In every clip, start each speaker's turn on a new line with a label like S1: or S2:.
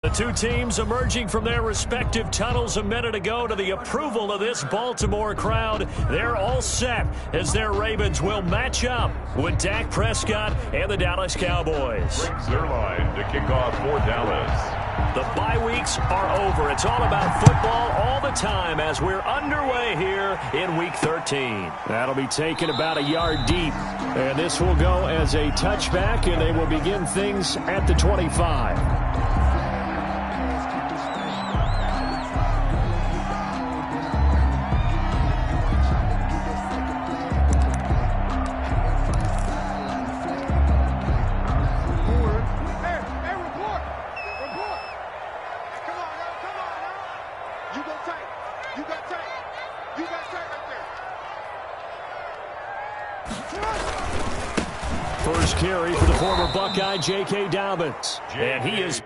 S1: The two teams emerging from their respective tunnels a minute ago to the approval of this Baltimore crowd. They're all set as their Ravens will match up with Dak Prescott and the Dallas Cowboys.
S2: Brings their line to kick off for Dallas.
S1: The bye weeks are over. It's all about football all the time as we're underway here in Week 13. That'll be taken about a yard deep. And this will go as a touchback, and they will begin things at the 25. First carry for the former Buckeye, J.K. Dobbins. And he is...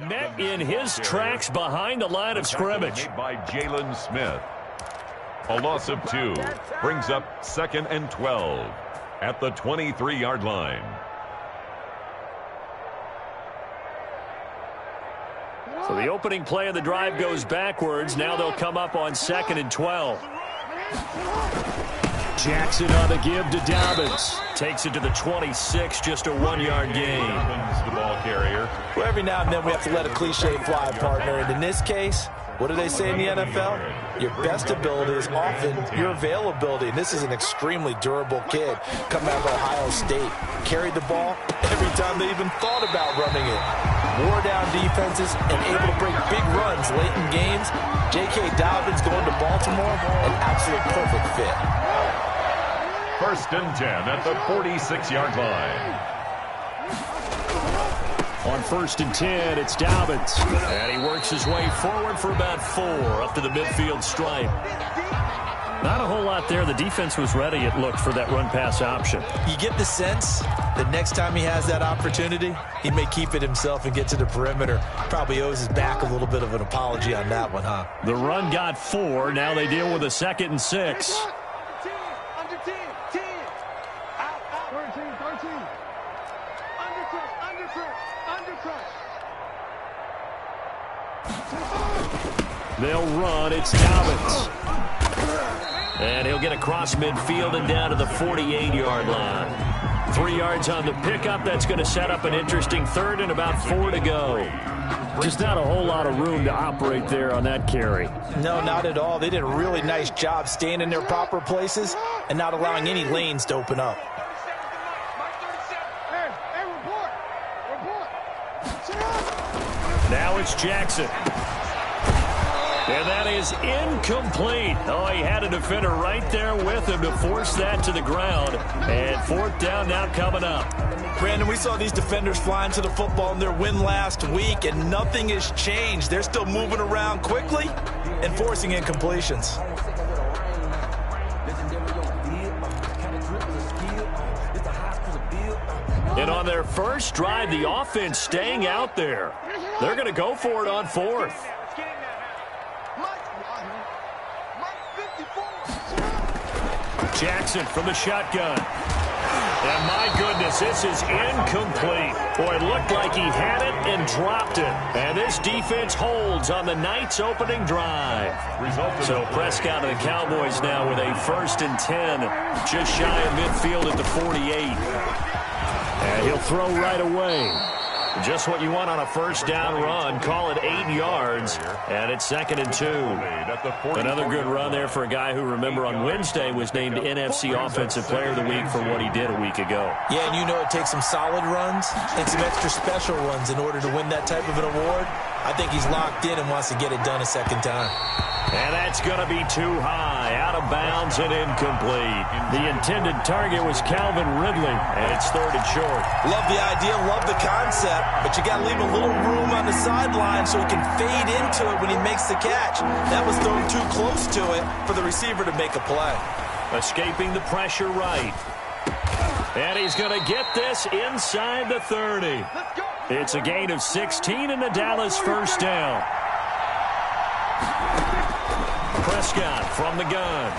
S1: met in his tracks behind the line of scrimmage.
S2: By Jalen Smith. A loss of 2 brings up 2nd and 12 at the 23-yard line.
S1: So the opening play of the drive goes backwards. Now they'll come up on 2nd and 12. Jackson on the give to Dobbins. Takes it to the 26, just a 1-yard gain.
S2: Dobbins, the ball carrier.
S3: Well, every now and then we have to let a cliche fly, partner. And in this case, what do they say in the NFL? Your best ability is often your availability. And this is an extremely durable kid coming out of Ohio State. Carried the ball every time they even thought about running it. Wore down defenses and able to break big runs late in games. J.K. Dobbins going to Baltimore, an absolute perfect fit.
S2: 1st and 10 at the 46-yard line.
S1: On 1st and 10, it's Dobbins. And he works his way forward for about 4 up to the midfield stripe. Not a whole lot there. The defense was ready, it looked, for that run-pass option.
S3: You get the sense that next time he has that opportunity, he may keep it himself and get to the perimeter. Probably owes his back a little bit of an apology on that one, huh?
S1: The run got 4. Now they deal with a 2nd and 6. They'll run. It's Dobbins. And he'll get across midfield and down to the 48-yard line. 3 yards on the pickup. That's going to set up an interesting 3rd and about 4 to go. Just not a whole lot of room to operate there on that carry.
S3: No, not at all. They did a really nice job staying in their proper places and not allowing any lanes to open up.
S1: Now it's Jackson. And that is incomplete. Oh, he had a defender right there with him to force that to the ground. And 4th down now coming up.
S3: Brandon, we saw these defenders flying to the football in their win last week, and nothing has changed. They're still moving around quickly and forcing incompletions.
S1: And on their first drive, the offense staying out there. They're going to go for it on 4th. Jackson from the shotgun. And my goodness, this is incomplete. Boy, it looked like he had it and dropped it. And this defense holds on the night's opening drive. So Prescott and the Cowboys now with a 1st and 10, just shy of midfield at the 48. And he'll throw right away. Just what you want on a 1st down run. Call it 8 yards. And it's 2nd and 2. Another good run there for a guy who, remember, on Wednesday was named NFC Offensive Player of the Week for what he did a week ago.
S3: Yeah, and you know it takes some solid runs and some extra special runs in order to win that type of an award. I think he's locked in and wants to get it done a second time.
S1: And that's going to be too high, out of bounds and incomplete. The intended target was Calvin Ridley, and it's 3rd and short.
S3: Love the idea, love the concept, but you got to leave a little room on the sideline so he can fade into it when he makes the catch. That was thrown too close to it for the receiver to make a play.
S1: Escaping the pressure right. And he's going to get this inside the 30. It's a gain of 16 and the Dallas first down. Prescott from the gun.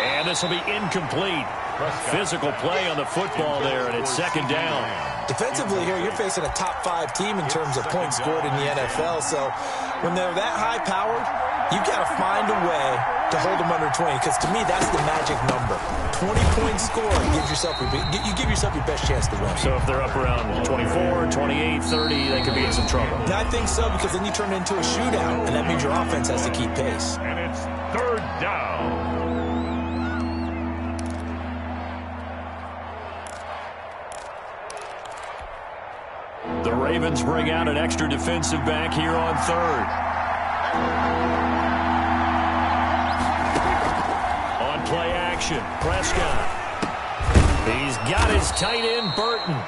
S1: And this will be incomplete. Physical play on the football there, and it's 2nd down.
S3: Defensively here, you're facing a top 5 team in terms of points scored in the NFL. So when they're that high-powered, you've got to find a way to hold them under 20, because to me, that's the magic number. 20 points scored, you give yourself your best chance to win.
S1: So if they're up around 24, 28, 30, they could be in some trouble.
S3: And I think so, because then you turn it into a shootout, and that means your offense has to keep pace.
S2: And it's 3rd down.
S1: The Ravens bring out an extra defensive back here on 3rd. On play action, Prescott. He's got his tight end, Burton.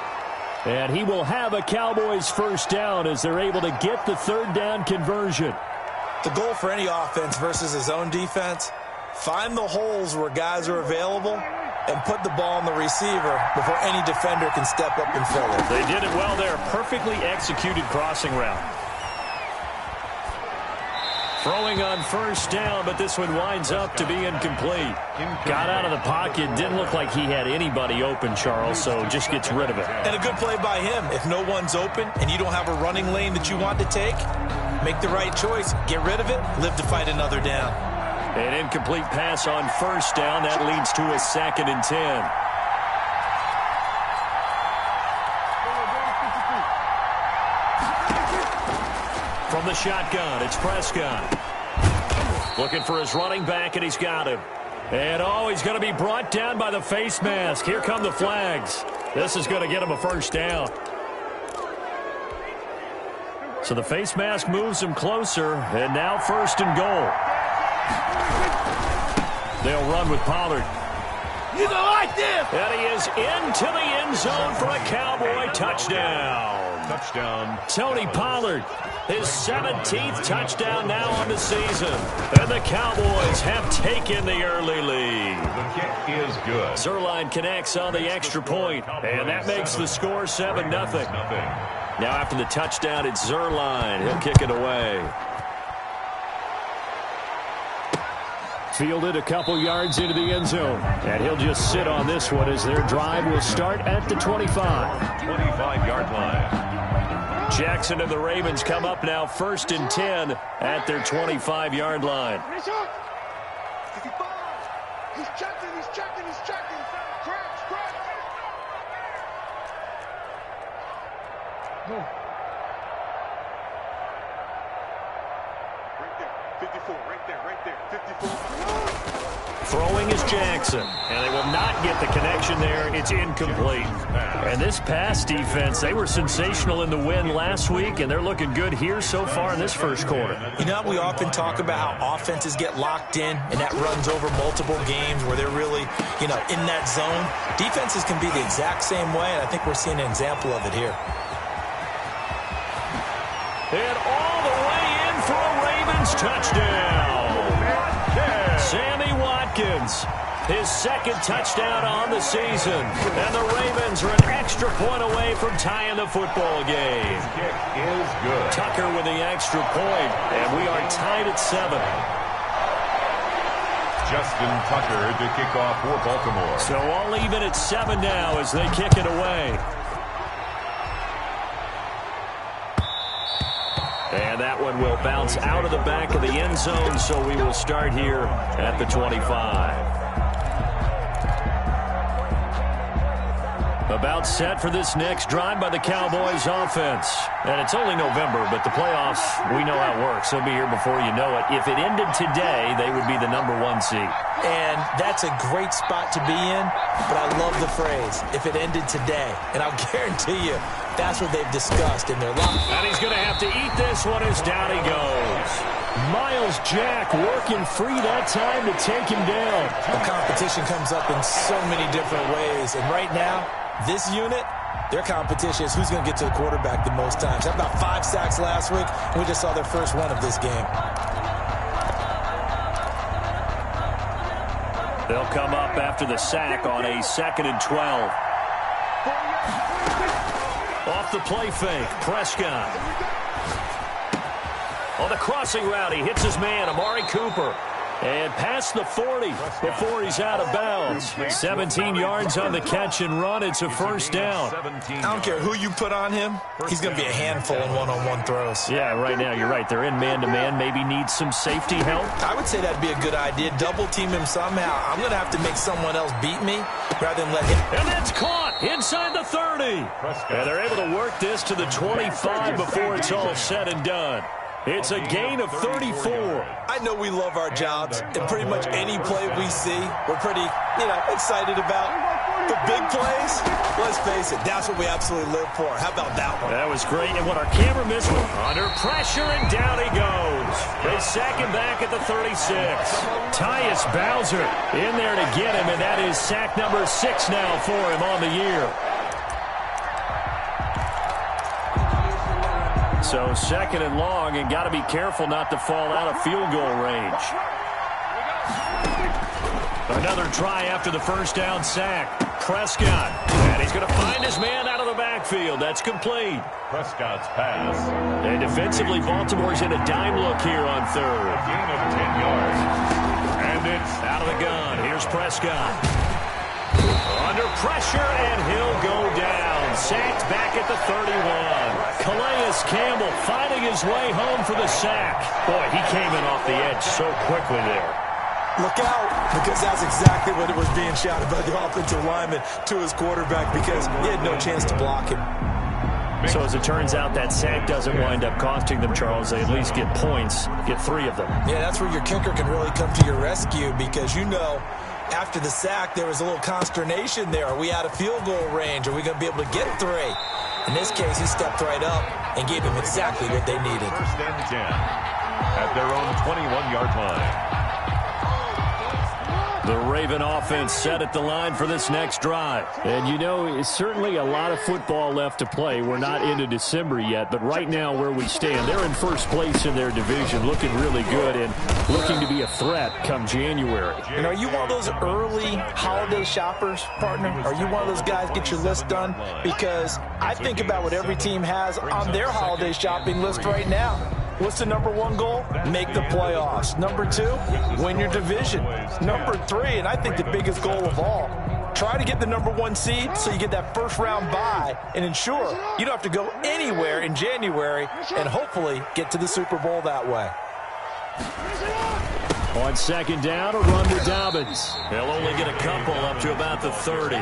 S1: And he will have a Cowboys first down as they're able to get the 3rd down conversion.
S3: The goal for any offense versus his own defense, find the holes where guys are available and put the ball on the receiver before any defender can step up and fill it.
S1: They did it well there. Perfectly executed crossing route. Throwing on first down, but this one winds up to be incomplete. Got out of the pocket. Didn't look like he had anybody open, Charles, so just gets rid of it.
S3: And a good play by him. If no one's open and you don't have a running lane that you want to take, make the right choice. Get rid of it. Live to fight another down.
S1: An incomplete pass on first down. That leads to a 2nd and 10. From the shotgun, it's Prescott. Looking for his running back, and he's got him. And, he's going to be brought down by the face mask. Here come the flags. This is going to get him a first down. So the face mask moves him closer, and now 1st and goal. They'll run with Pollard.
S4: You don't like this!
S1: And he is into the end zone for a Cowboy touchdown.
S2: Touchdown.
S1: Tony Pollard, his 17th touchdown now on the season. And the Cowboys have taken the early lead.
S2: The kick is good.
S1: Zuerlein connects on the extra point, and that makes the score 7-0. Now after the touchdown, it's Zuerlein. He'll kick it away. Fielded a couple yards into the end zone. And he'll just sit on this one as their drive will start at the 25.
S2: 25-yard line.
S1: Jackson and the Ravens come up now 1st and 10 at their 25-yard line.
S4: He's checking. Crash. No. Right there. 54, right there. 54.
S1: Throwing is Jackson, and they will not get the connection there. It's incomplete. And this pass defense, they were sensational in the win last week, and they're looking good here so far in this first quarter.
S3: You know, we often talk about how offenses get locked in, and that runs over multiple games where they're really, in that zone. Defenses can be the exact same way, and I think we're seeing an example of it here.
S1: And all the way in for a Ravens touchdown. Sammy Watkins, his 2nd touchdown on the season. And the Ravens are an extra point away from tying the football game.
S2: Kick is good.
S1: Tucker with the extra point, and we are tied at 7.
S2: Justin Tucker to kick off for Baltimore.
S1: So all even at 7 now as they kick it away. And that one will bounce out of the back of the end zone, so we will start here at the 25. About set for this next drive by the Cowboys offense. And it's only November, but the playoffs, we know how it works. They'll be here before you know it. If it ended today, they would be the #1 seed.
S3: And that's a great spot to be in, but I love the phrase, if it ended today. And I'll guarantee you, That's what they've discussed in their locker.
S1: And he's going to have to eat this one as down he goes. Miles Jack working free that time to take him down.
S3: The competition comes up in so many different ways. And right now, this unit, their competition is who's going to get to the quarterback the most times. How about 5 sacks last week? We just saw their first one of this game.
S1: They'll come up after the sack on a 2nd and 12. Off the play fake, Prescott. On the crossing route, he hits his man, Amari Cooper. And past the 40 before he's out of bounds. 17 yards on the catch and run. It's a first down.
S3: I don't care who you put on him. He's going to be a handful in one-on-one throws.
S1: Yeah, right now you're right. They're in man-to-man. Maybe need some safety help.
S3: I would say that'd be a good idea. Double team him somehow. I'm going to have to make someone else beat me rather than let him.
S1: And that's caught inside the 30. And they're able to work this to the 25 before it's all said and done. It's a gain of 34.
S3: I know we love our jobs, and pretty much any play we see, we're pretty, excited about. The big plays, let's face it, that's what we absolutely live for. How about that one?
S1: That was great, and what our camera missed was under pressure, and down he goes. They sack him back at the 36. Tyus Bowser in there to get him, and that is sack number 6 now for him on the year. So 2nd and long, and got to be careful not to fall out of field goal range. Another try after the first down sack. Prescott, and he's going to find his man out of the backfield. That's complete.
S2: Prescott's pass.
S1: And defensively, Baltimore's in a dime look here on 3rd.
S2: A gain of 10 yards. And it's
S1: out of the gun. Here's Prescott. Under pressure, and he'll go down. Sacked back at the 31. Calais Campbell finding his way home for the sack. Boy, he came in off the edge so quickly there.
S3: Look out, because that's exactly what it was being shouted by the offensive lineman to his quarterback, because he had no chance to block him.
S1: So as it turns out, that sack doesn't wind up costing them, Charles. They at least get points, get 3 of them. Yeah, that's where your kicker can really come to your rescue, because after the sack, there was a little consternation there. Are we out of field goal range? Are we going to be able to get 3? In this case, he stepped right up and gave them exactly what they needed.
S2: First and 10 at their own 21-yard line.
S1: The Raven offense set at the line for this next drive. And, it's certainly a lot of football left to play. We're not into December yet, but right now where we stand, they're in first place in their division, looking really good and looking to be a threat come January.
S3: And are you one of those early holiday shoppers, partner? Are you one of those guys get your list done? Because I think about what every team has on their holiday shopping list right now. What's the number 1 goal? Make the playoffs. Number 2, win your division. Number 3, and I think the biggest goal of all, try to get the number 1 seed so you get that first-round bye and ensure you don't have to go anywhere in January and hopefully get to the Super Bowl that way.
S1: On 2nd down, a run to Dobbins. They'll only get a couple up to about the 30.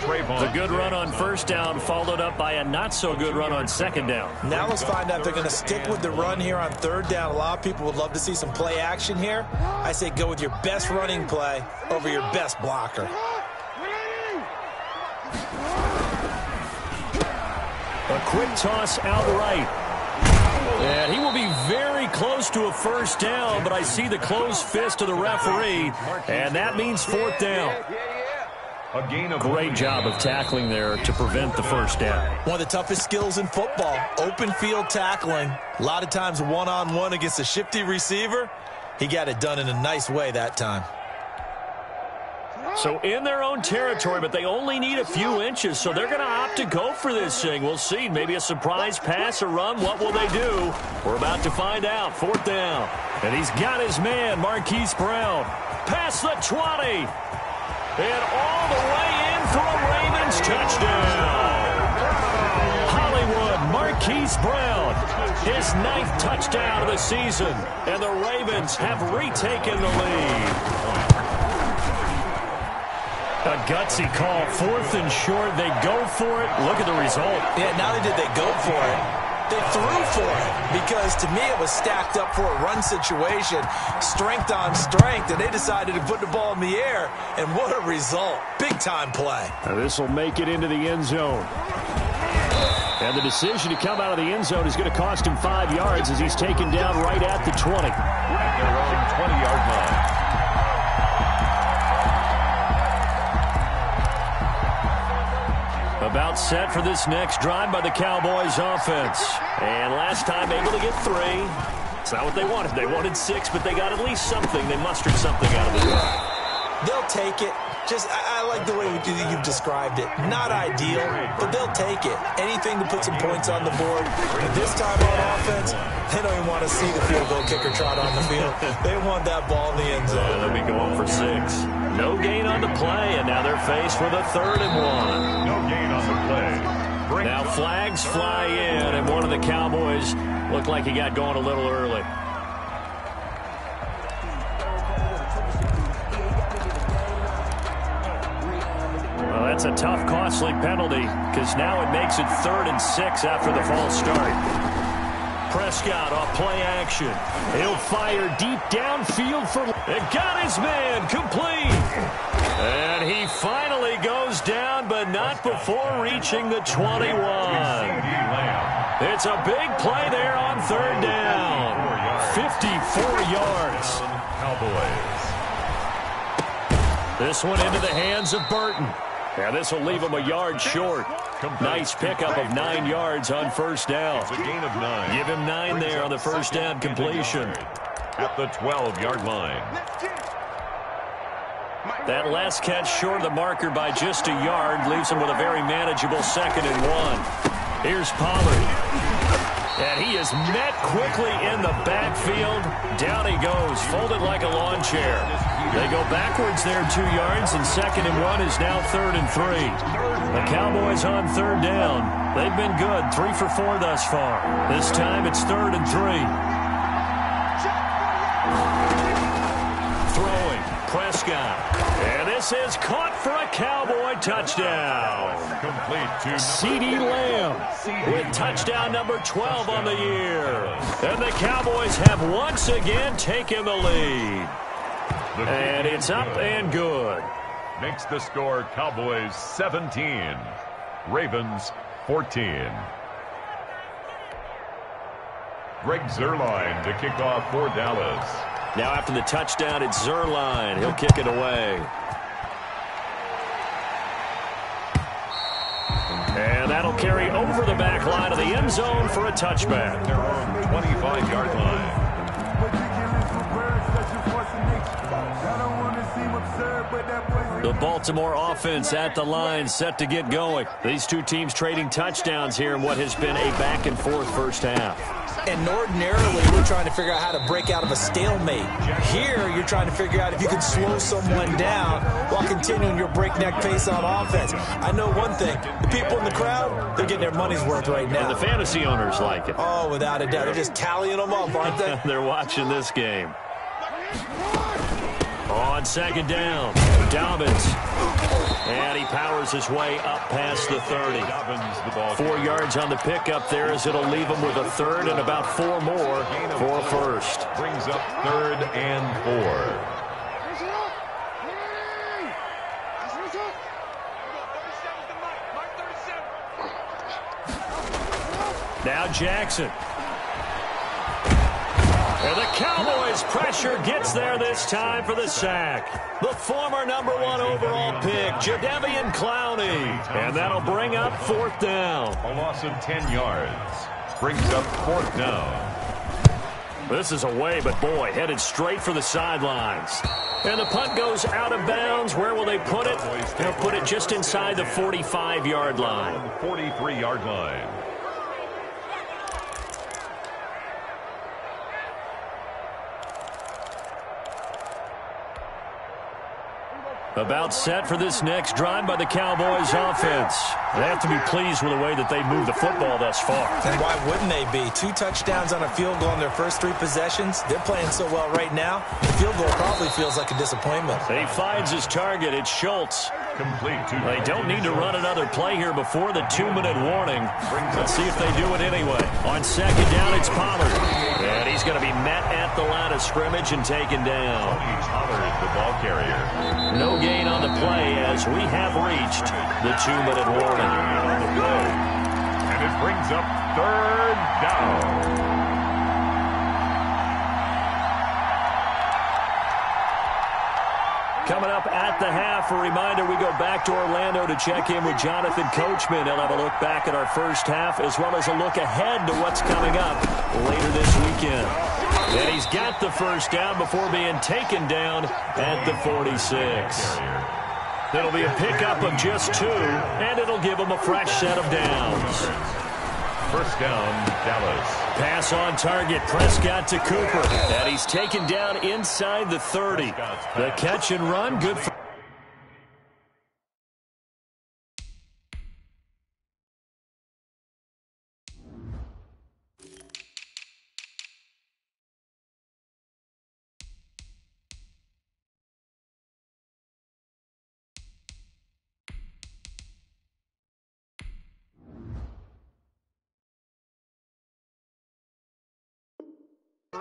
S1: The good run on first down followed up by a not-so-good run on 2nd down.
S3: Now let's find out if they're going to stick with the run here on 3rd down. A lot of people would love to see some play action here. I say go with your best running play over your best blocker.
S1: A quick toss out right. And he will be very close to a first down, but I see the closed fist of the referee, and that means 4th down.
S2: A gain of
S1: Great job of tackling there to prevent the first down.
S3: One of the toughest skills in football, open field tackling. A lot of times one-on-one against a shifty receiver. He got it done in a nice way that time.
S1: So in their own territory, but they only need a few inches, so they're going to opt to go for this thing. We'll see. Maybe a surprise pass or run. What will they do? We're about to find out. 4th down. And he's got his man, Marquise Brown. Past the 20. And all the way in for a Ravens touchdown. Hollywood, Marquise Brown, his 9th touchdown of the season. And the Ravens have retaken the lead. A gutsy call, 4th and short. They go for it. Look at the result.
S3: Yeah, not only did they go for it, they threw for it, because to me it was stacked up for a run situation, strength on strength, and they decided to put the ball in the air, and what a result. Big-time play.
S1: Now this will make it into the end zone. And the decision to come out of the end zone is going to cost him 5 yards as he's taken down right at the 20.
S2: At their own 20-yard line.
S1: About set for this next drive by the Cowboys offense. And last time able to get 3. It's not what they wanted. They wanted 6, but they got at least something. They mustered something out of the drive.
S3: They'll take it. I like the way you've described it. Not ideal, but they'll take it. Anything to put some points on the board. But this time on offense, they don't even want to see the field goal kicker trot on the field. They want that ball in the end zone.
S1: They'll be going for 6. No gain on the play, and now they're faced with a 3rd and 1.
S2: No gain on the play.
S1: Now flags fly in, and one of the Cowboys looked like he got going a little early. Well, that's a tough, costly penalty because now it makes it 3rd and 6 after the false start. Prescott off play action. He'll fire deep downfield for... It got his man complete. And he finally goes down, but not before reaching the 21. It's a big play there on 3rd down. 54 yards.
S2: Cowboys.
S1: This one into the hands of Burton. Now this will leave him a yard short. Nice pickup of 9 yards on 1st down.
S2: It's a gain of 9.
S1: Give him 9 there on the 1st down completion.
S2: At the 12-yard line.
S1: That last catch short of the marker by just a yard leaves him with a very manageable 2nd and 1. Here's Pollard. And he is met quickly in the backfield. Down he goes, folded like a lawn chair. They go backwards there 2 yards, and 2nd and 1 is now 3rd and 3. The Cowboys on 3rd down. They've been good, 3 for 4 thus far. This time it's 3rd and 3. Throwing, Prescott. And this is caught for a Cowboy touchdown.
S2: Complete to
S1: CeeDee Lamb with touchdown number 12 on the year. And the Cowboys have once again taken the lead. And it's up and good.
S2: Makes the score Cowboys 17, Ravens 14. Greg Zuerlein to kick off for Dallas.
S1: Now after the touchdown, it's Zuerlein. He'll kick it away. And that'll carry over the back line of the end zone for a touchback.
S2: Their own 25-yard line.
S1: The Baltimore offense at the line set to get going. These two teams trading touchdowns here in what has been a back-and-forth first half.
S3: And ordinarily, we're trying to figure out how to break out of a stalemate. Here, you're trying to figure out if you can slow someone down while continuing your breakneck pace on offense. I know one thing. The people in the crowd, they're getting their money's worth right now.
S1: And the fantasy owners like it.
S3: Oh, without a doubt. They're just tallying them up, aren't they?
S1: They're watching this game. On 2nd down, Dobbins. And he powers his way up past the 30. 4 yards on the pickup there as it'll leave him with a 3rd and about 4 more for a first.
S2: Brings up 3rd and 4.
S1: Now Jackson. And the Cowboys' pressure gets there this time for the sack. The former #1 overall pick, Jadeveon Clowney. And that'll bring up 4th down.
S2: A loss of 10 yards. Brings up 4th down.
S1: This is away, but boy, headed straight for the sidelines. And the punt goes out of bounds. Where will they put it? They'll put it just inside the 45-yard line.
S2: 43-yard line.
S1: About set for this next drive by the Cowboys offense. They have to be pleased with the way that they moved the football thus far.
S3: And why wouldn't they be? 2 touchdowns on a field goal in their first 3 possessions. They're playing so well right now. The field goal probably feels like a disappointment.
S1: He finds his target. It's Schultz.
S2: Complete to
S1: They don't need to run another play here before the 2-minute warning. Let's see if they do it anyway. On 2nd down, it's Pollard. And he's going to be met at the line of scrimmage and taken down.
S2: Pollard, the ball carrier.
S1: No gain on the play as we have reached the 2-minute warning.
S2: And it brings up third down.
S1: Coming up at the half, a reminder, we go back to Orlando to check in with Jonathan Coachman. He'll have a look back at our first half as well as a look ahead to what's coming up later this weekend. And he's got the first down before being taken down at the 46. It'll be a pickup of just 2, and it'll give him a fresh set of downs.
S2: First down, Dallas.
S1: Pass on target, Prescott to Cooper. And he's taken down inside the 30. The catch and run, good for...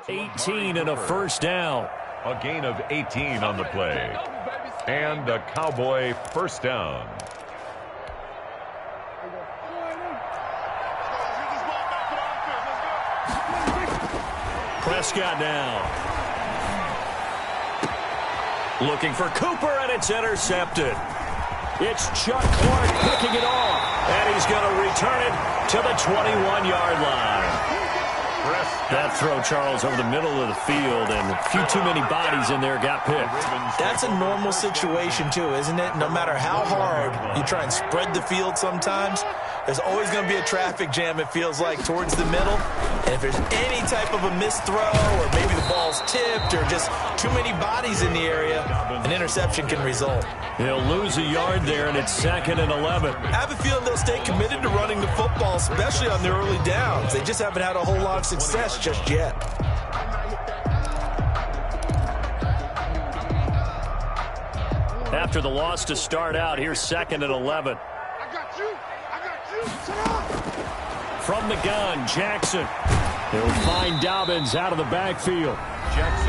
S1: $18 and a first down.
S2: A gain of 18 on the play. And a Cowboy first down.
S1: Prescott now. Looking for Cooper, and it's intercepted. It's Chuck Clark picking it off. And he's going to return it to the 21-yard line. That throw, Charles, over the middle of the field, and a few too many bodies in there got picked.
S3: That's a normal situation, too, isn't it? No matter how hard you try and spread the field sometimes, there's always going to be a traffic jam, it feels like, towards the middle. And if there's any type of a missed throw, or maybe the ball's tipped, or just too many bodies in the area, an interception can result.
S1: He'll lose a yard there, and it's 2nd and 11.
S3: I have a feeling they'll stay committed to running the football, especially on the early downs. They just haven't had a whole lot of success just yet.
S1: After the loss to start out, here's 2nd and 11.
S4: I got you. Shut up.
S1: From the gun, Jackson. He'll find Dobbins out of the backfield.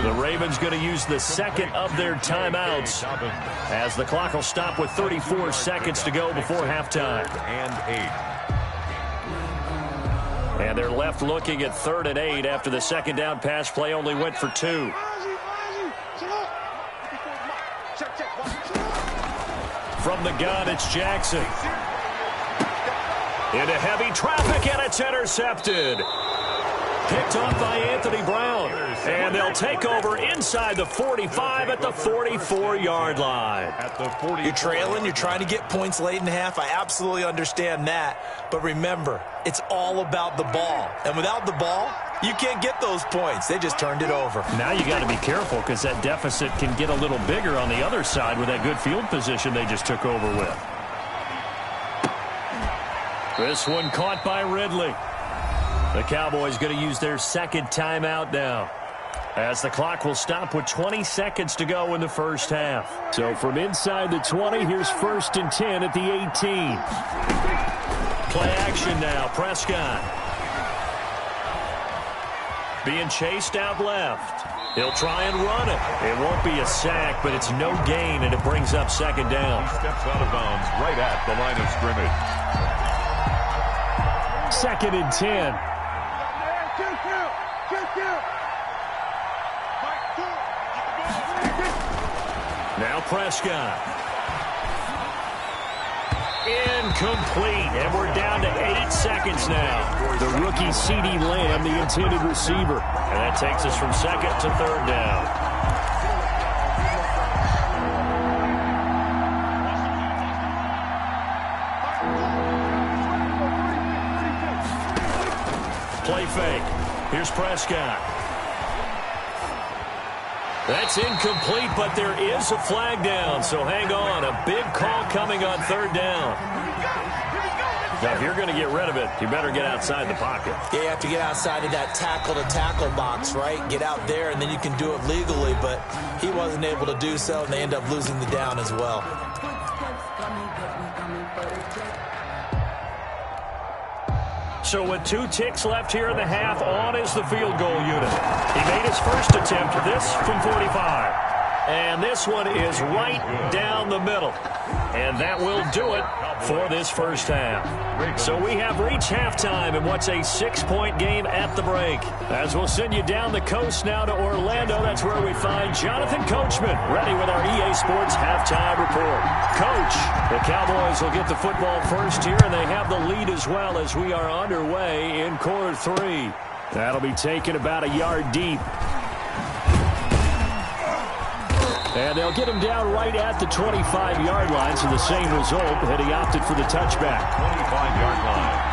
S1: The Ravens going to use the second of their timeouts as the clock will stop with 34 seconds to go before halftime. And they're left looking at 3rd and 8 after the second down pass play only went for 2. From the gun, it's Jackson. Into heavy traffic, and it's intercepted. Picked off by Anthony Brown. And they'll take over inside the 45 at the 44-yard line.
S3: You're trailing, you're trying to get points late in the half. I absolutely understand that. But remember, it's all about the ball. And without the ball, you can't get those points. They just turned it over.
S1: Now you got to be careful because that deficit can get a little bigger on the other side with that good field position they just took over with. This one caught by Ridley. The Cowboys going to use their second timeout now, as the clock will stop with 20 seconds to go in the first half. So from inside the 20, here's 1st and 10 at the 18. Play action now, Prescott. Being chased out left. He'll try and run it. It won't be a sack, but it's no gain, and it brings up 2nd down.
S2: He steps out of bounds right at the line of scrimmage.
S1: 2nd and 10. Now Prescott. Incomplete. And we're down to 8 seconds now. The rookie CeeDee Lamb, the intended receiver. And that takes us from 2nd to 3rd down. Play fake. Here's Prescott. That's incomplete, but there is a flag down, so hang on. A big call coming on 3rd down. Now, if you're going to get rid of it, you better get outside the pocket.
S3: Yeah, you have to get outside of that tackle-to-tackle box, right? Get out there, and then you can do it legally, but he wasn't able to do so, and they end up losing the down as well.
S1: So with 2 ticks left here in the half, on is the field goal unit. He made his first attempt, this from 45. And this one is right down the middle. And that will do it for this first half. So we have reached halftime in what's a 6-point game at the break. As we'll send you down the coast now to Orlando, that's where we find Jonathan Coachman, ready with our EA Sports halftime report. Coach, the Cowboys will get the football first here, and they have the lead as well as we are underway in quarter 3. That'll be taken about a yard deep. And they'll get him down right at the 25-yard line, so the same result, and he opted for the touchback.
S2: 25-yard line.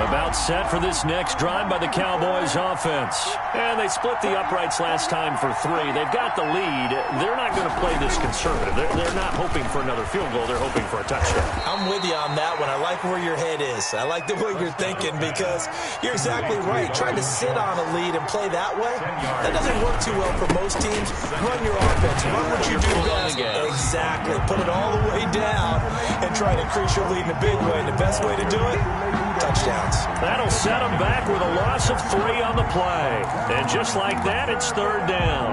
S1: About set for this next drive by the Cowboys offense. And they split the uprights last time for 3. They've got the lead. They're not going to play this conservative. They're not hoping for another field goal. They're hoping for a touchdown.
S3: I'm with you on that one. I like where your head is. I like the way you're thinking because you're exactly right. Trying to sit on a lead and play that way, that doesn't work too well for most teams. Run your offense. Run what you do best. Exactly. Put it all the way down and try to increase your lead in a big way. And the best way to do it, touchdowns.
S1: That'll set them back with a loss of 3 on the play. And just like that, it's 3rd down.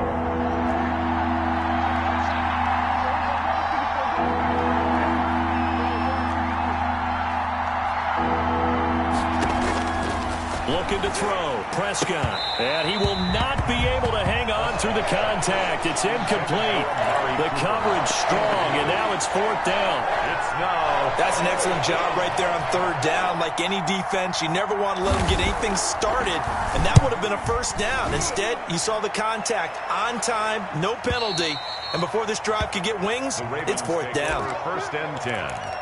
S1: Looking to throw, Prescott. And he will not be able to hang on through the contact. It's incomplete. The coverage strong, and now it's 4th down.
S3: That's an excellent job right there on 3rd down. Like any defense, you never want to let them get anything started, and that would have been a 1st down. Instead, you saw the contact on time, no penalty, and before this drive could get wings, it's 4th down.
S2: 1st and 10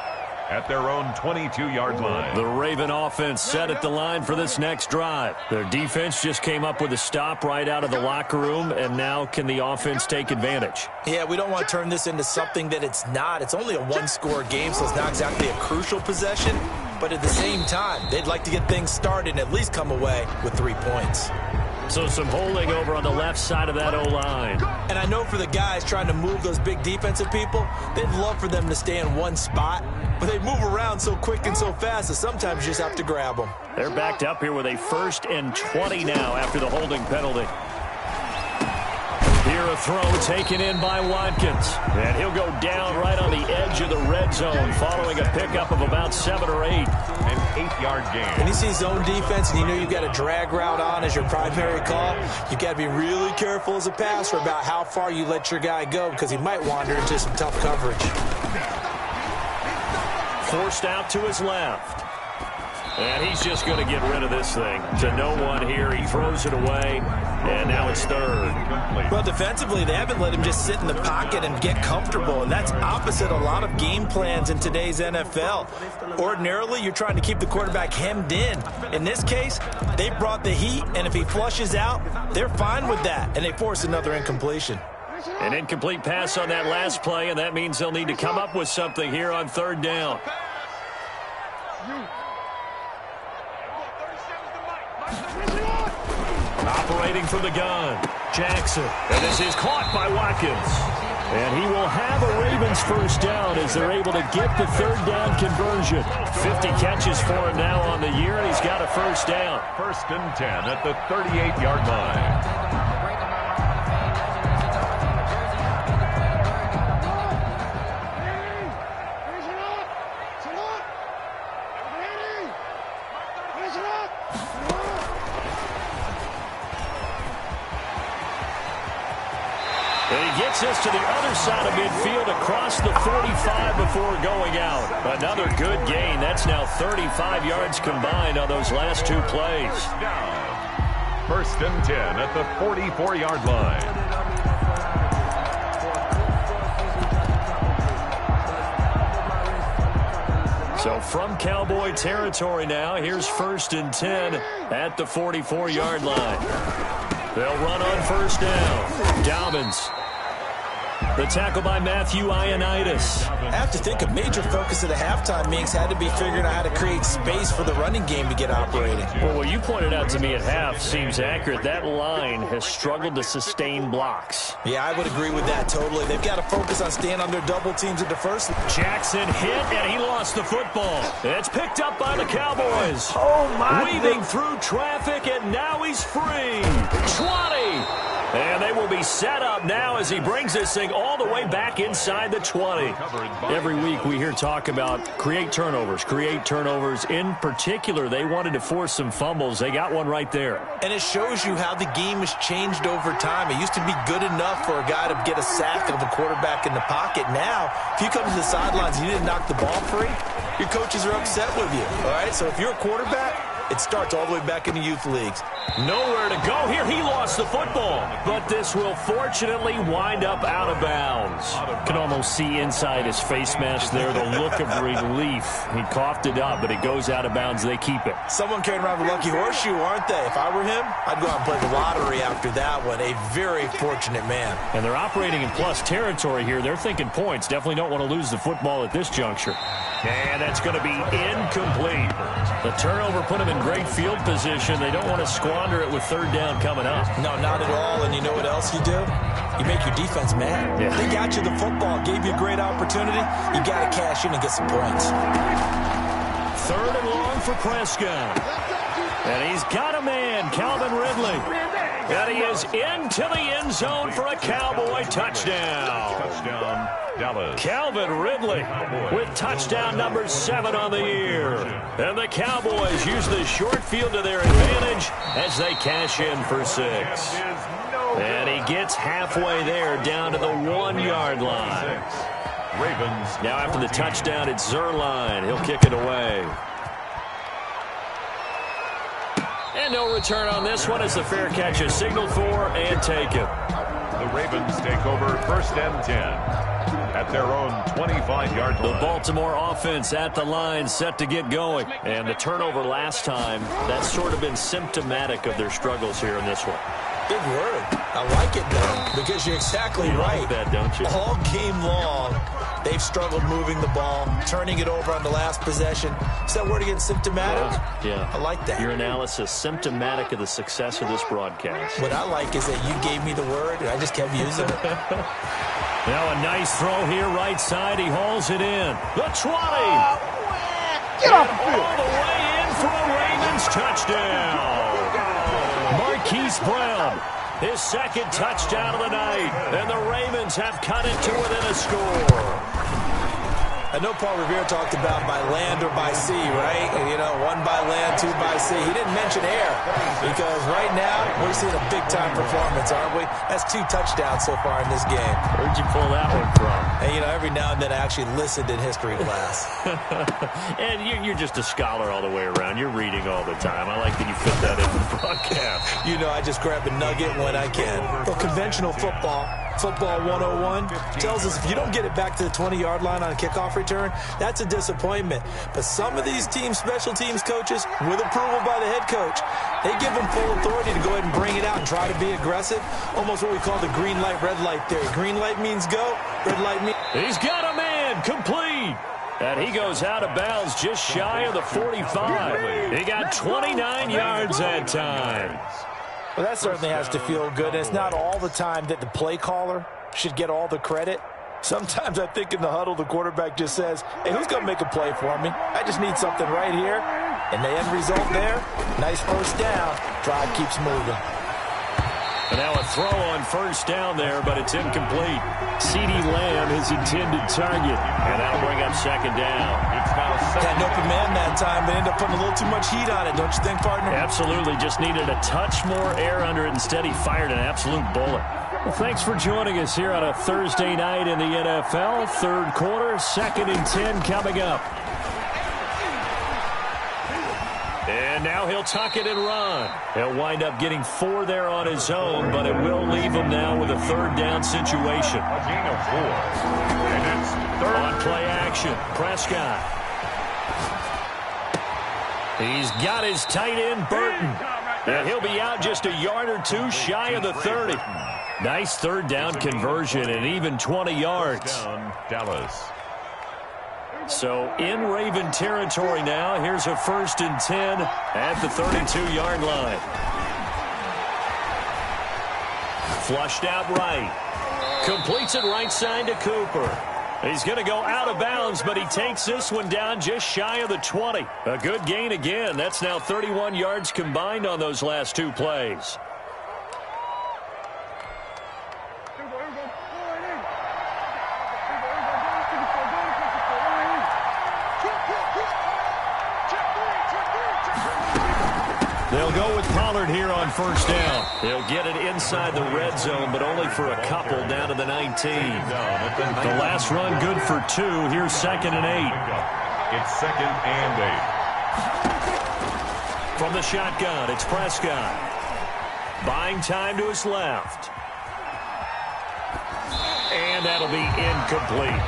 S2: at their own 22-yard line.
S1: The Raven offense set at the line for this next drive. Their defense just came up with a stop right out of the locker room, and now can the offense take advantage?
S3: Yeah, we don't want to turn this into something that it's not. It's only a 1-score game, so it's not exactly a crucial possession. But at the same time, they'd like to get things started and at least come away with 3 points.
S1: So some holding over on the left side of that O-line.
S3: And I know for the guys trying to move those big defensive people, they'd love for them to stay in one spot, but they move around so quick and so fast that sometimes you just have to grab them.
S1: They're backed up here with a 1st and 20 now after the holding penalty. Here a throw taken in by Watkins. And he'll go down right on the edge of the red zone following a pickup of about 7 or 8.
S2: An 8-yard gain.
S3: When you see zone defense and you know you've got a drag route on as your primary call, you've got to be really careful as a passer about how far you let your guy go because he might wander into some tough coverage.
S1: Forced out to his left. And he's just going to get rid of this thing to no one here. He throws it away, and now it's 3rd.
S3: Well, defensively, they haven't let him just sit in the pocket and get comfortable, and that's opposite a lot of game plans in today's NFL. Ordinarily, you're trying to keep the quarterback hemmed in. In this case, they brought the heat, and if he flushes out, they're fine with that, and they force another incompletion.
S1: An incomplete pass on that last play, and that means they'll need to come up with something here on 3rd down. Operating from the gun, Jackson. And this is caught by Watkins. And he will have a Ravens 1st down as they're able to get the 3rd down conversion. 50 catches for him now on the year, and he's got a 1st down.
S2: 1st and 10 at the 38-yard line.
S1: Gets us to the other side of midfield across the 45 before going out. Another good gain. That's now 35 yards combined on those last 2 plays.
S2: 1st and 10 at the 44-yard line.
S1: So from Cowboy territory now, here's 1st and 10 at the 44-yard line. They'll run on 1st down. Dobbins. The tackle by Matthew Ioannidis.
S3: I have to think a major focus of the halftime meetings had to be figuring out how to create space for the running game to get operating.
S1: Well, what you pointed out to me at half seems accurate. That line has struggled to sustain blocks.
S3: Yeah, I would agree with that totally. They've got to focus on staying under double teams at the first.
S1: Jackson hit, and he lost the football. It's picked up by the Cowboys.
S3: Oh, my
S1: Weaving through traffic, and now he's free. 20. And they will be set up now as he brings this thing all the way back inside the 20. Every week we hear talk about create turnovers. In particular, they wanted to force some fumbles. They got one right there.
S3: And it shows you how the game has changed over time. It used to be good enough for a guy to get a sack of a quarterback in the pocket. Now, if you come to the sidelines and you didn't knock the ball free, your coaches are upset with you. All right, so if you're a quarterback, it starts all the way back in the youth leagues.
S1: Nowhere to go here. He lost the football. But this will fortunately wind up out of bounds. Can almost see inside his face mask there the look of relief. He coughed it up, but it goes out of bounds. They keep it.
S3: Someone carrying around a lucky horseshoe, aren't they? If I were him, I'd go out and play the lottery after that one. A very fortunate man.
S1: And they're operating in plus territory here. They're thinking points. Definitely don't want to lose the football at this juncture. And that's going to be incomplete. The turnover put him in great field position. They don't want to squander it with third down coming up.
S3: No, not at all. And you know what else you do? You make your defense mad.
S1: Yeah.
S3: They got you the football, gave you a great opportunity. You got to cash in and get some points.
S1: Third and long for Prescott. And he's got a man, Calvin Ridley. And he is into the end zone for a Cowboy touchdown.
S2: Touchdown, Dallas.
S1: Calvin Ridley with touchdown number 7 on the year. And the Cowboys use the short field to their advantage as they cash in for 6. And he gets halfway there down to the 1-yard line.
S2: Ravens.
S1: Now after the touchdown, it's Zerline. He'll kick it away. And no return on this one as the fair catch is signaled for and taken.
S2: The Ravens take over first and 10 at their own 25-yard line.
S1: The Baltimore offense at the line set to get going. And the turnover last time, that's sort of been symptomatic of their struggles here in this one.
S3: Big word. I like it, though, because you're exactly right.
S1: Like that, don't you?
S3: All game long, they've struggled moving the ball, turning it over on the last possession. Is that word again, symptomatic?
S1: Yeah.
S3: I like that.
S1: Your analysis, symptomatic of the success of this broadcast.
S3: What I like is that you gave me the word, and I just kept using it.
S1: Now a nice throw here, right side. He hauls it in. The 20.
S4: Get off the field.
S1: All the way in for a Ravens touchdown. Marquise Brown, his second touchdown of the night. And the Ravens have cut it to within a score.
S3: I know Paul Revere talked about by land or by sea, right? And, you know, 1 by land, 2 by sea. He didn't mention air because right now we're seeing a big-time performance, aren't we? That's 2 touchdowns so far in this game.
S1: Where'd you pull that one from?
S3: And, you know, every now and then I actually listened in history class.
S1: And you're just a scholar all the way around. You're reading all the time. I like that you fit that in the broadcast.
S3: You know, I just grab a nugget when I can. But conventional football 101, tells us if you don't get it back to the 20-yard line on a kickoff return, that's a disappointment. But some of these teams, special teams coaches, with approval by the head coach, they give them full authority to go ahead and bring it out and try to be aggressive. Almost what we call the green light, red light theory. Green light means go, red light means...
S1: He's got a man, complete. And he goes out of bounds just shy of the 45. He got 29 yards that time.
S3: Well, that certainly has to feel good. And it's not all the time that the play caller should get all the credit. Sometimes I think in the huddle, the quarterback just says, hey, who's going to make a play for me? I just need something right here. And the end result there, nice first down. Drive keeps moving.
S1: And now a throw on first down there, but it's incomplete. CeeDee Lamb, his intended target. And that'll bring up second down.
S2: It's now
S3: Had an open man that time, but ended up putting a little too much heat on it, don't you think, partner?
S1: Absolutely. Just needed a touch more air under it. Instead, he fired an absolute bullet. Well, thanks for joining us here on a Thursday night in the NFL. Third quarter, 2nd and 10 coming up. And now he'll tuck it and run. He'll wind up getting 4 there on his own, but it will leave him now with a third down situation.
S2: a gain of 4. And it's third.
S1: On play action, Prescott. He's got his tight end, Burton. And he'll be out just a yard or 2 shy of the 30. Nice third down conversion and even 20 yards.
S2: Down, Dallas.
S1: So in Raven territory now. Here's a 1st and 10 at the 32-yard line. Flushed out right. Completes it right side to Cooper. He's going to go out of bounds, but he takes this one down just shy of the 20. A good gain again. That's now 31 yards combined on those last 2 plays. They'll go with Pollard here on first down. He'll get it inside the red zone, but only for a couple down to the 19. The last run good for 2. Here's 2nd and 8.
S2: It's 2nd and 8.
S1: From the shotgun, it's Prescott. Buying time to his left. And that'll be incomplete.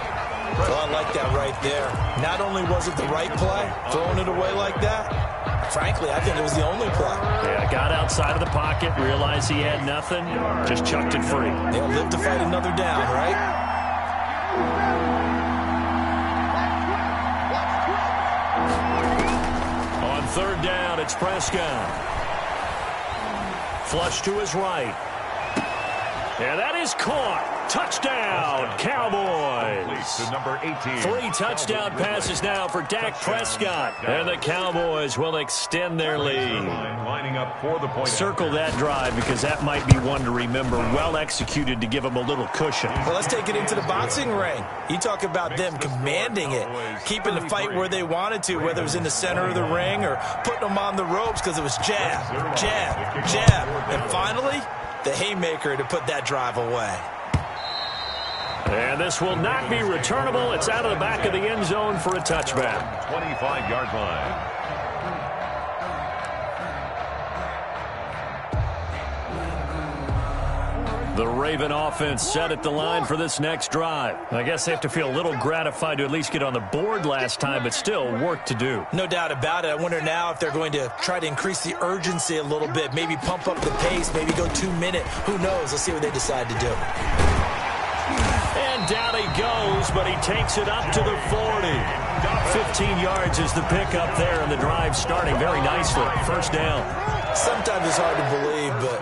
S3: Well, I like that right there. Not only was it the right play, throwing it away like that, frankly, I think it was the only play.
S1: Yeah, got outside of the pocket, realized he had nothing, just chucked it free.
S3: They'll live to fight another down, right?
S1: On 3rd down, it's Prescott. Flush to his right. And that is caught. Touchdown, Cowboys.
S2: To number 18.
S1: 3 touchdown passes now for Dak Prescott. And the Cowboys will extend their lead.
S2: Lining up for the point.
S1: Circle that drive because that might be one to remember. Well executed to give them a little cushion.
S3: Well, let's take it into the boxing ring. You talk about them commanding it, keeping the fight where they wanted to, whether it was in the center of the ring or putting them on the ropes because it was jab, jab, jab. And finally, the haymaker to put that drive away.
S1: And this will not be returnable. It's out of the back of the end zone for a touchback.
S2: 25-yard line.
S1: The Raven offense set at the line for this next drive. I guess they have to feel a little gratified to at least get on the board last time, but still work to do.
S3: No doubt about it. I wonder now if they're going to try to increase the urgency a little bit, maybe pump up the pace, maybe go 2-minute. Who knows? Let's see what they decide to do.
S1: And down he goes, but he takes it up to the 40. 15 yards is the pickup there, and the drive starting very nicely. First down.
S3: Sometimes it's hard to believe, but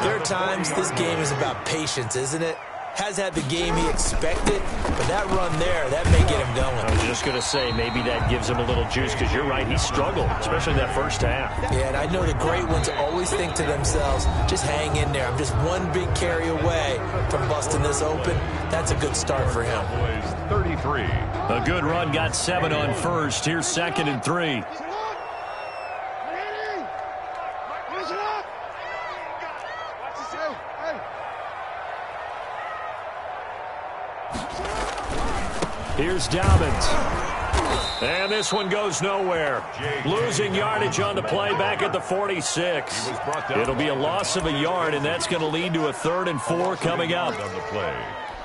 S3: there are times this game is about patience, isn't it? Has had the game he expected, but that run there, that may get him going.
S1: I was just going to say, maybe that gives him a little juice, because you're right, he struggled, especially that first half.
S3: Yeah, and I know the great ones always think to themselves, just hang in there. I'm just one big carry away from busting this open. That's a good start for him.
S2: 33.
S1: A good run, got 7 on first. Here's 2nd and 3. Here's Dobbins. And this one goes nowhere. Losing yardage on the play back at the 46. It'll be a loss of a yard, and that's going to lead to a 3rd and 4 coming up.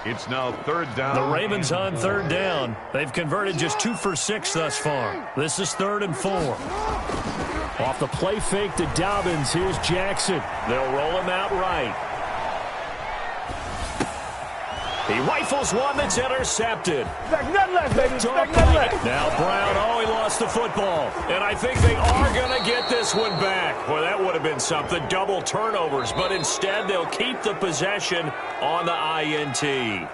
S2: It's now 3rd down.
S1: The Ravens on 3rd down. They've converted just 2 for 6 thus far. This is 3rd and 4. Off the play fake to Dobbins. Here's Jackson. They'll roll him out right. He rifles one that's intercepted.
S4: Nothing left, baby. Nothing left.
S1: Now Brown, he lost the football. And I think they are going to get this one back. Well, that would have been something. Double turnovers. But instead, they'll keep the possession on the INT.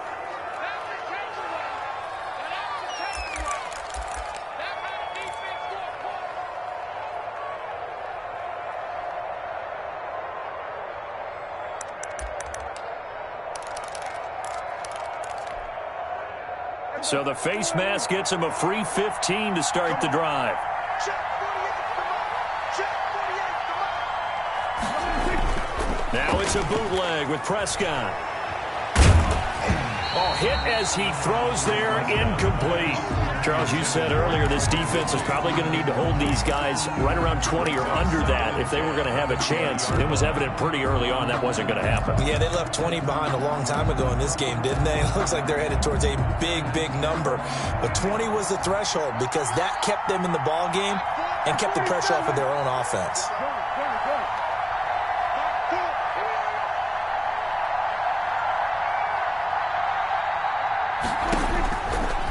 S1: So the face mask gets him a free 15 to start the drive. Now it's a bootleg with Prescott. Oh, hit as he throws there, incomplete. Charles, you said earlier this defense is probably going to need to hold these guys right around 20 or under that if they were going to have a chance. It was evident pretty early on that wasn't going to happen.
S3: Yeah, they left 20 behind a long time ago in this game, didn't they? It looks like they're headed towards a big, big number. But 20 was the threshold because that kept them in the ball game and kept the pressure off of their own offense.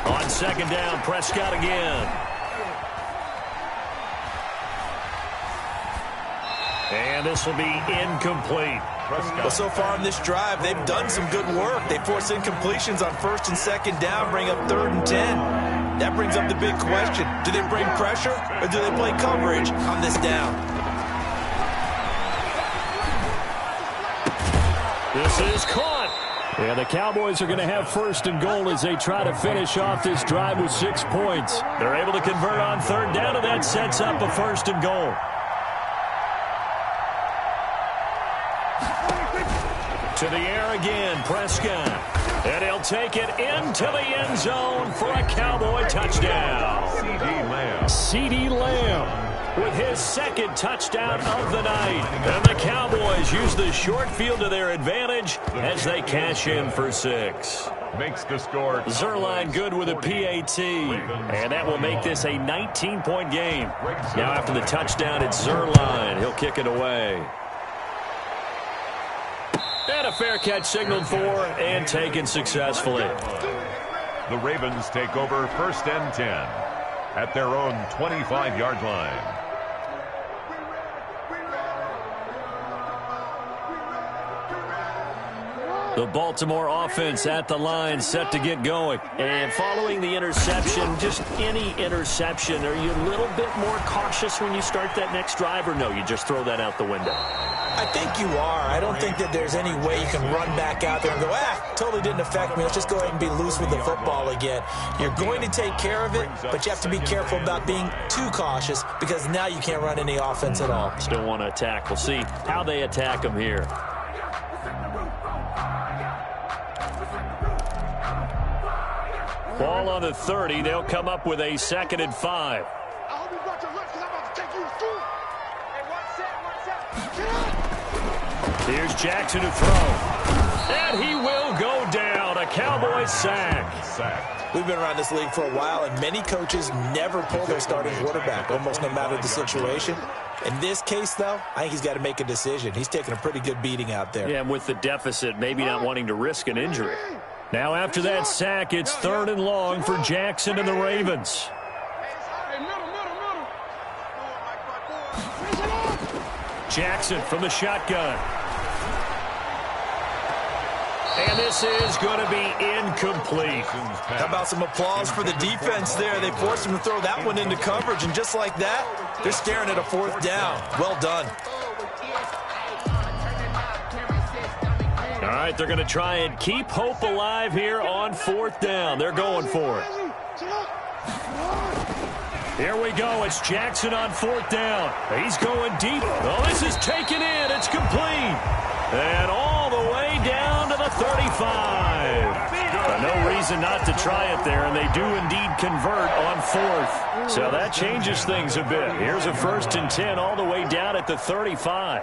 S1: On 2nd down, Prescott again. And this will be incomplete.
S3: Well, so far in this drive, they've done some good work. They forced incompletions on 1st and 2nd down, bring up 3rd and 10. That brings up the big question. Do they bring pressure or do they play coverage on this down?
S1: This is caught. Yeah, the Cowboys are going to have 1st and goal as they try to finish off this drive with 6 points. They're able to convert on 3rd down, and that sets up a 1st and goal. To the air again, Prescott. And he'll take it into the end zone for a Cowboy touchdown. CeeDee Lamb with his second touchdown of the night. And the Cowboys use the short field to their advantage as they cash in for 6.
S2: Makes the score.
S1: Zuerlein good with a PAT. And that will make this a 19-point game. Now after the touchdown, it's Zuerlein. He'll kick it away. And a fair catch signaled for and taken successfully.
S2: The Ravens take over 1st and 10 at their own 25-yard line.
S1: The Baltimore offense at the line, set to get going. And following the interception, just any interception, are you a little bit more cautious when you start that next drive, or no, you just throw that out the window?
S3: I think you are. I don't think that there's any way you can run back out there and go, totally didn't affect me. Let's just go ahead and be loose with the football again. You're going to take care of it, but you have to be careful about being too cautious because now you can't run any offense at all.
S1: Still want to attack. We'll see how they attack them here. Ball on the 30. They'll come up with a 2nd and 5. Here's Jackson to throw. And he will go down. A Cowboy sack.
S3: We've been around this league for a while, and many coaches never pull their starting quarterback, almost no matter the situation. In this case, though, I think he's got to make a decision. He's taking a pretty good beating out there.
S1: Yeah, and with the deficit, maybe not wanting to risk an injury. Now after that sack, it's 3rd and long for Jackson and the Ravens. Jackson from the shotgun. And this is going to be incomplete.
S3: How about some applause for the defense there? They forced him to throw that one into coverage, and just like that, they're staring at a 4th down. Well done.
S1: All right, they're going to try and keep hope alive here on 4th down. They're going for it. Here we go. It's Jackson on 4th down. He's going deep. Oh, this is taken in. It's complete. And all the way down to the 35. No reason not to try it there, and they do indeed convert on 4th. So that changes things a bit. Here's a 1st and 10 all the way down at the 35.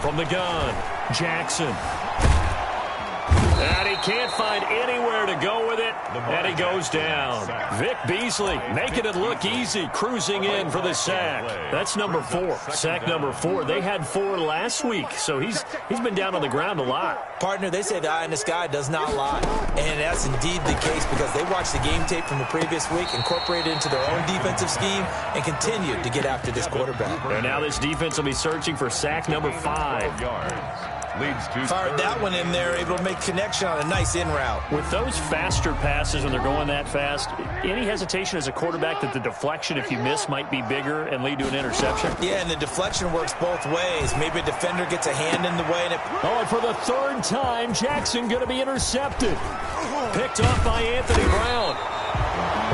S1: From the gun, Jackson. And he can't find anywhere to go with it, and he goes down. Vic Beasley making it look easy, cruising in for the sack. That's number 4, sack number 4. They had 4 last week, so he's been down on the ground a lot.
S3: Partner, they say the eye in the sky does not lie, and that's indeed the case because they watched the game tape from the previous week, incorporated it into their own defensive scheme, and continued to get after this quarterback.
S1: And now this defense will be searching for sack number 5.
S3: Fired that one in there, able to make connection on a nice in route.
S1: With those faster passes when they're going that fast, any hesitation as a quarterback that the deflection, if you miss, might be bigger and lead to an interception?
S3: Yeah, and the deflection works both ways. Maybe a defender gets a hand in the way.
S1: And for the 3rd time, Jackson going to be intercepted. Picked off by Anthony Brown.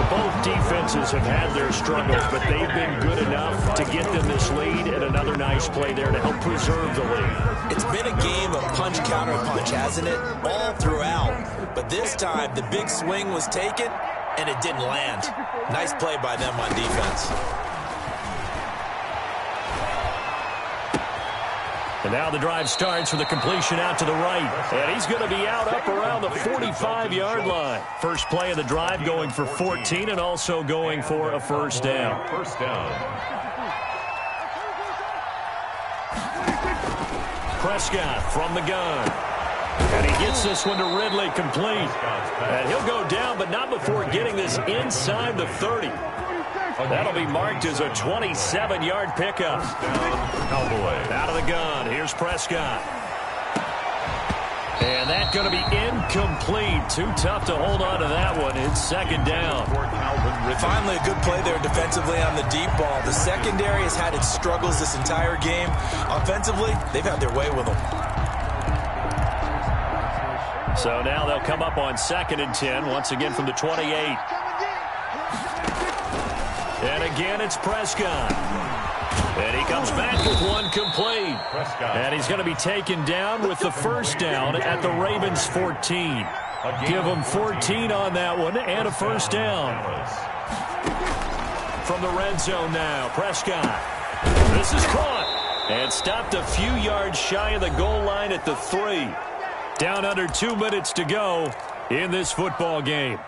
S1: Both defenses have had their struggles, but they've been good enough to get them this lead, and another nice play there to help preserve the lead.
S3: It's been a game of punch, counter, punch, hasn't it? All throughout. But this time, the big swing was taken, and it didn't land. Nice play by them on defense.
S1: And now the drive starts with a completion out to the right. And he's going to be out up around the 45-yard line. First play of the drive going for 14 and also going for a 1st down. Prescott from the gun. And he gets this one to Ridley complete. And he'll go down, but not before getting this inside the 30. That'll be marked as a 27-yard pickup.
S2: Cowboys.
S1: Out of the gun. Here's Prescott. And that's going to be incomplete. Too tough to hold on to that one. It's 2nd down.
S3: Finally, a good play there defensively on the deep ball. The secondary has had its struggles this entire game. Offensively, they've had their way with them.
S1: So now they'll come up on 2nd and 10, once again from the 28. And again, it's Prescott. And he comes back with one complete. And he's going to be taken down with the first down at the Ravens' 14. Give him 14 on that one and a first down. From the red zone now, Prescott. This is caught and stopped a few yards shy of the goal line at the 3. Down under 2 minutes to go in this football game.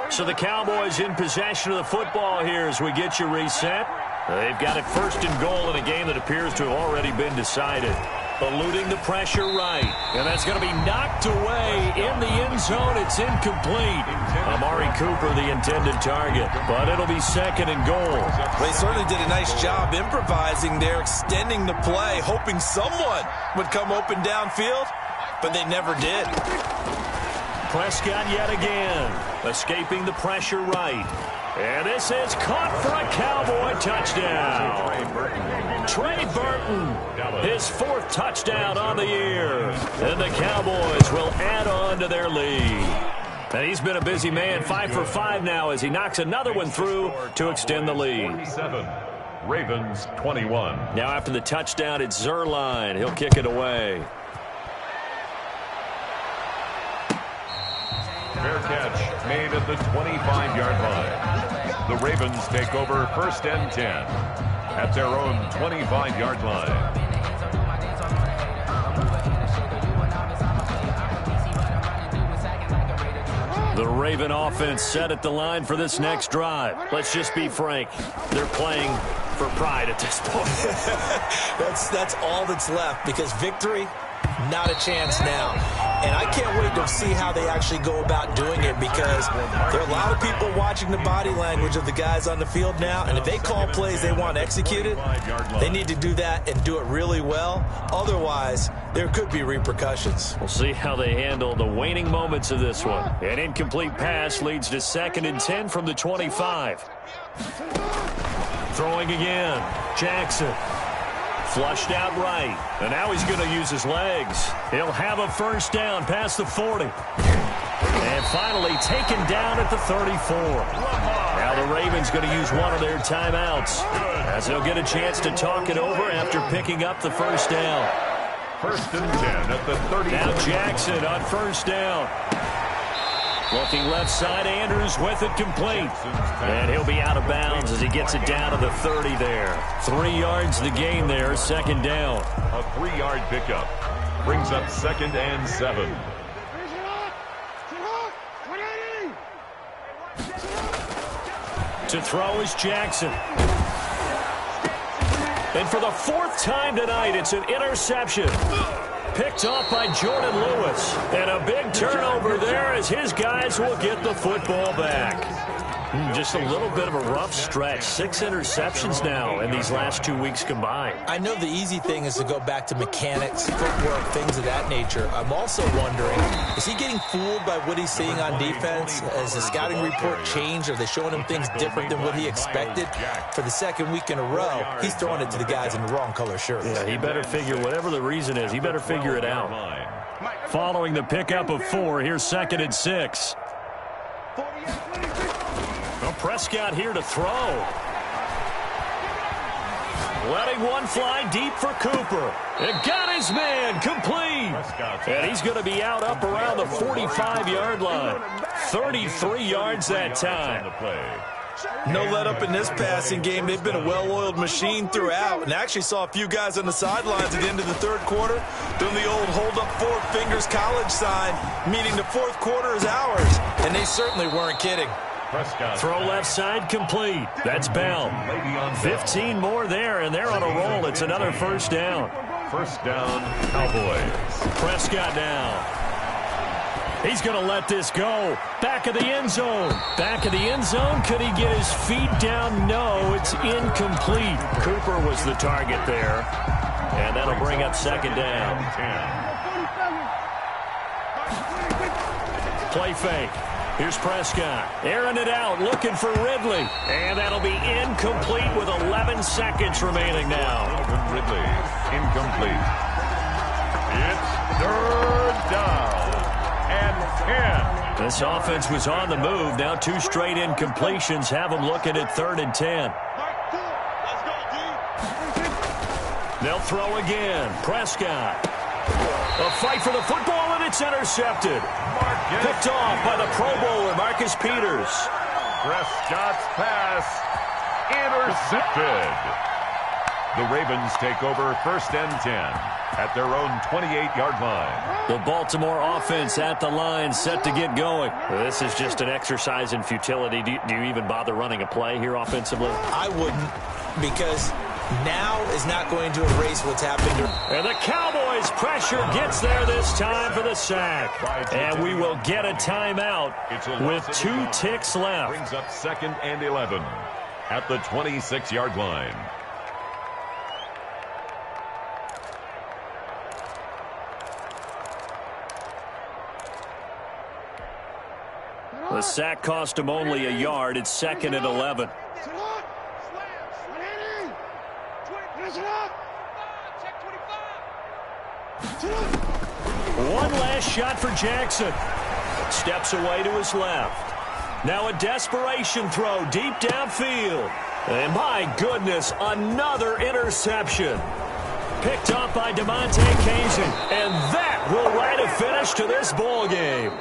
S1: So the Cowboys in possession of the football here as we get you reset. They've got it first and goal in a game that appears to have already been decided. Eluding the pressure right. And that's going to be knocked away in the end zone. It's incomplete. Amari Cooper, the intended target. But it'll be second and goal.
S3: They certainly did a nice job improvising there, extending the play, hoping someone would come open downfield, but they never did.
S1: Prescott yet again, escaping the pressure right. And this is caught for a Cowboy touchdown. Trey Burton, his 4th touchdown on the year. And the Cowboys will add on to their lead. And he's been a busy man, 5 for 5 now as he knocks another one through to extend the lead.
S2: 47, Ravens 21.
S1: Now after the touchdown, it's Zerline. He'll kick it away.
S2: Fair catch made at the 25-yard line. The Ravens take over first and 10 at their own 25-yard line.
S1: The Raven offense set at the line for this next drive. Let's just be frank. They're playing for pride at this point.
S3: That's all that's left because victory, not a chance now. And I can't wait to see how they actually go about doing it because there are a lot of people watching the body language of the guys on the field now. And if they call plays they want executed, they need to do that and do it really well. Otherwise, there could be repercussions.
S1: We'll see how they handle the waning moments of this one. An incomplete pass leads to 2nd and 10 from the 25. Throwing again. Jackson. Flushed out right. And now he's going to use his legs. He'll have a first down past the 40. And finally taken down at the 34. Now the Ravens going to use one of their timeouts as they'll get a chance to talk it over after picking up the first down.
S2: First and 10 at the 30.
S1: Now Jackson on first down. Looking left side, Andrews with it complete. And he'll be out of bounds as he gets it down to the 30 there. 3 yards the gain there, second down.
S2: A 3-yard pickup brings up 2nd and 7.
S1: To throw is Jackson. And for the 4th time tonight, it's an interception. Picked off by Jordan Lewis. And a big turnover there as his guys will get the football back. Just a little bit of a rough stretch. 6 interceptions now in these last 2 weeks combined.
S3: I know the easy thing is to go back to mechanics, footwork, things of that nature. I'm also wondering, is he getting fooled by what he's seeing on defense? Has the scouting report changed? Are they showing him things different than what he expected? For the 2nd week in a row, he's throwing it to the guys in the wrong color shirts.
S1: Yeah, he better figure, whatever the reason is, he better figure it out. Following the pickup of 4, here's 2nd and 6. Well, Prescott here to throw. Letting one fly deep for Cooper. And got his man complete. And he's going to be out up around the 45-yard line. 33 yards that time.
S3: No let up in this passing game. They've been a well-oiled machine throughout. And actually saw a few guys on the sidelines at the end of the 3rd quarter doing the old hold up 4 fingers college sign, meaning the 4th quarter is ours. And they certainly weren't kidding.
S1: Throw left side complete. That's Bell. 15 more there, and they're on a roll. It's another first down.
S2: First down, Cowboys.
S1: Prescott now. He's going to let this go. Back of the end zone. Back of the end zone. Could he get his feet down? No, it's incomplete. Cooper was the target there. And that'll bring up 2nd down. Play fake. Here's Prescott. Airing it out, looking for Ridley. And that'll be incomplete with 11 seconds remaining now.
S2: Ridley, incomplete. It's 3rd down and 10.
S1: This offense was on the move. Now 2 straight incompletions have them looking at 3rd and 10. They'll throw again. Prescott. A fight for the football, and it's intercepted. Picked off by the Pro Bowler, Marcus Peters.
S2: Prescott's pass intercepted. The Ravens take over 1st and 10 at their own 28-yard line.
S1: The Baltimore offense at the line, set to get going. This is just an exercise in futility. Do you even bother running a play here offensively?
S3: I wouldn't, because now is not going to erase what's happened.
S1: And the Cowboys' pressure gets there this time for the sack. And we will get a timeout with 2 ticks left.
S2: Brings up 2nd and 11 at the 26-yard line.
S1: The sack cost him only a yard. It's 2nd and 11. One last shot for Jackson. Steps away to his left. Now a desperation throw deep downfield. And my goodness, another interception. Picked up by DeMonte Casey. And that will write a finish to this ball game.